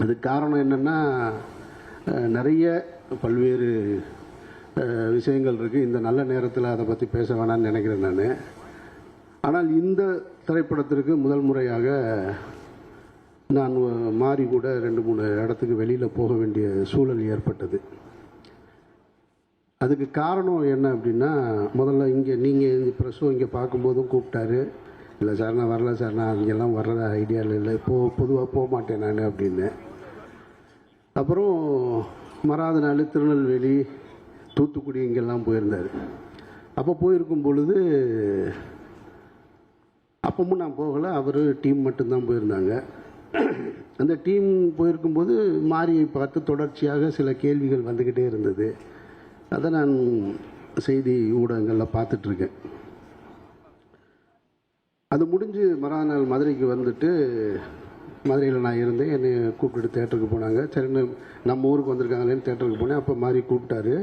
அதுக்கு காரணம் என்னென்னா, நிறைய பல்வேறு விஷயங்கள் இருக்குது. இந்த நல்ல நேரத்தில் அதை பற்றி பேச வேணான்னு நினைக்கிறேன் நான். ஆனால் இந்த திரைப்படத்திற்கு முதல் முறையாக நான் மாறி கூட 2-3 இடத்துக்கு வெளியில் போக வேண்டிய சூழல் ஏற்பட்டது. அதுக்கு காரணம் என்ன அப்படின்னா, முதல்ல இங்கே நீங்கள் ப்ரெஸ்ஸும் இங்கே பார்க்கும்போதும் கூப்பிட்டாரு. இல்லை சார் நான் வரல சார், நான் அங்கெல்லாம் வர்ற ஐடியாவில் இல்லை, பொதுவாக போக மாட்டேன் நான் அப்படின்னு. அப்புறம் மறாத நாள் திருநெல்வேலி, தூத்துக்குடி இங்கெல்லாம் போயிருந்தார். அப்போ போயிருக்கும் பொழுது அப்பவும் நான் போகலை, அவர் டீம் மட்டும்தான் போயிருந்தாங்க. அந்த டீம் போயிருக்கும்போது மாரியை பார்த்து தொடர்ச்சியாக சில கேள்விகள் வந்துக்கிட்டே இருந்தது. அதை நான் செய்தி ஊடகங்களில் பார்த்துட்ருக்கேன். அது முடிஞ்சு மறாத நாள் மதுரைக்கு வந்துட்டு, மதுரையில் நான் இருந்தேன். என்னை கூப்பிட்டுட்டு தேட்டருக்கு போனாங்க. சரி நம்ம ஊருக்கு வந்திருக்காங்களேன்னு தேட்டருக்கு போனேன். அப்போ மாதிரி கூப்பிட்டாரு,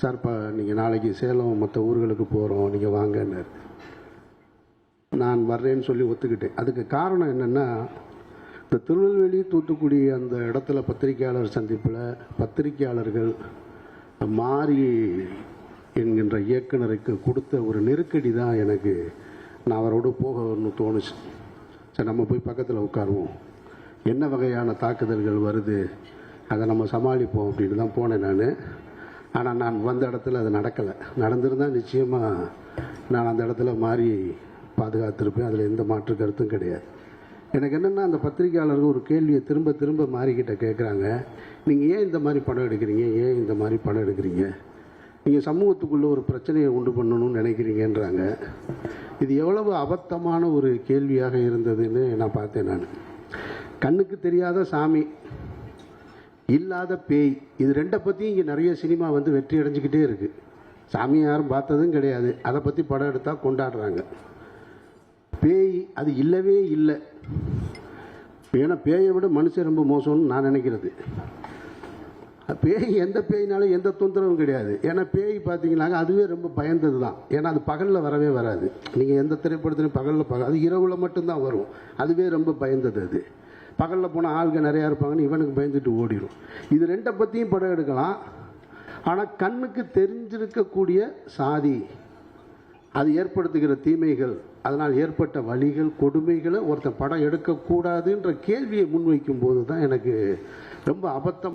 சார்ப்பா நீங்கள் நாளைக்கு சேலம் மற்ற ஊர்களுக்கு போகிறோம், நீங்கள் வாங்கன்னாரு. நான் வர்றேன்னு சொல்லி ஒத்துக்கிட்டேன். அதுக்கு காரணம் என்னென்னா, இந்த திருநெல்வேலி தூத்துக்குடி அந்த இடத்துல பத்திரிகையாளர் சந்திப்பில் பத்திரிகையாளர்கள் மாரி என்கின்ற இயக்குனருக்கு கொடுத்த ஒரு நெருக்கடி தான் எனக்கு நான் அவரோடு போகணும்னு தோணுச்சு. சரி நம்ம போய் பக்கத்தில் உட்காருவோம், என்ன வகையான தாக்குதல்கள் வருது அதை நம்ம சமாளிப்போம் அப்படின்னு தான் போனேன் நான். ஆனால் நான் வந்த இடத்துல அது நடக்கலை. நடந்திருந்தால் நிச்சயமாக நான் அந்த இடத்துல மாறி பாதுகாத்திருப்பேன். அதில் எந்த மாற்று கருத்தும் கிடையாது. எனக்கு என்னென்னா, அந்த பத்திரிகையாளர்கள் ஒரு கேள்வியை திரும்ப திரும்ப மாறிக்கிட்ட கேட்குறாங்க, நீங்கள் ஏன் இந்த மாதிரி படம் எடுக்கிறீங்க, ஏன் இந்த மாதிரி படம் எடுக்கிறீங்க, நீங்கள் சமூகத்துக்குள்ளே ஒரு பிரச்சனையை உண்டு பண்ணணும்னு நினைக்கிறீங்கன்றாங்க. இது எவ்வளவு அபத்தமான ஒரு கேள்வியாக இருந்ததுன்னு நான் பார்த்தேன். நான் கண்ணுக்கு தெரியாத சாமி, இல்லாத பேய், இது ரெண்டை பற்றி இங்கே நிறைய சினிமா வந்து வெற்றி அடைஞ்சிக்கிட்டே இருக்குது. சாமியை யாரும் பார்த்ததும் கிடையாது, அதை பற்றி படம் எடுத்தால் கொண்டாடுறாங்க. பேய் அது இல்லவே இல்லை. ஏன்னா பேயை விட மனுஷன் ரொம்ப மோசம்னு நான் நினைக்கிறது. பேய் எந்த பேயினாலும் எந்த தொந்தரவும் கிடையாது. ஏன்னா பேய் பார்த்தீங்கன்னாங்க அதுவே ரொம்ப பயந்தது தான். ஏன்னா அது பகலில் வரவே வராது. நீங்கள் எந்த திரைப்படத்துலையும் பகலில் அது இரவில் மட்டும்தான் வரும். அதுவே ரொம்ப பயந்தது. அது பகலில் போனால் ஆள்கள் நிறையா இருப்பாங்கன்னு இவனுக்கு பயந்துட்டு ஓடிடும். இது ரெண்டை பற்றியும் படம் எடுக்கலாம். ஆனால் கண்ணுக்கு தெரிஞ்சிருக்கக்கூடிய சாதி, அது ஏற்படுத்துகிற தீமைகள், அதனால் ஏற்பட்ட வலிகள், கொடுமைகளை ஒருத்தன் படம் எடுக்கக்கூடாதுன்ற கேள்வியை முன்வைக்கும் போது தான் எனக்கு ரொம்ப அபத்தம்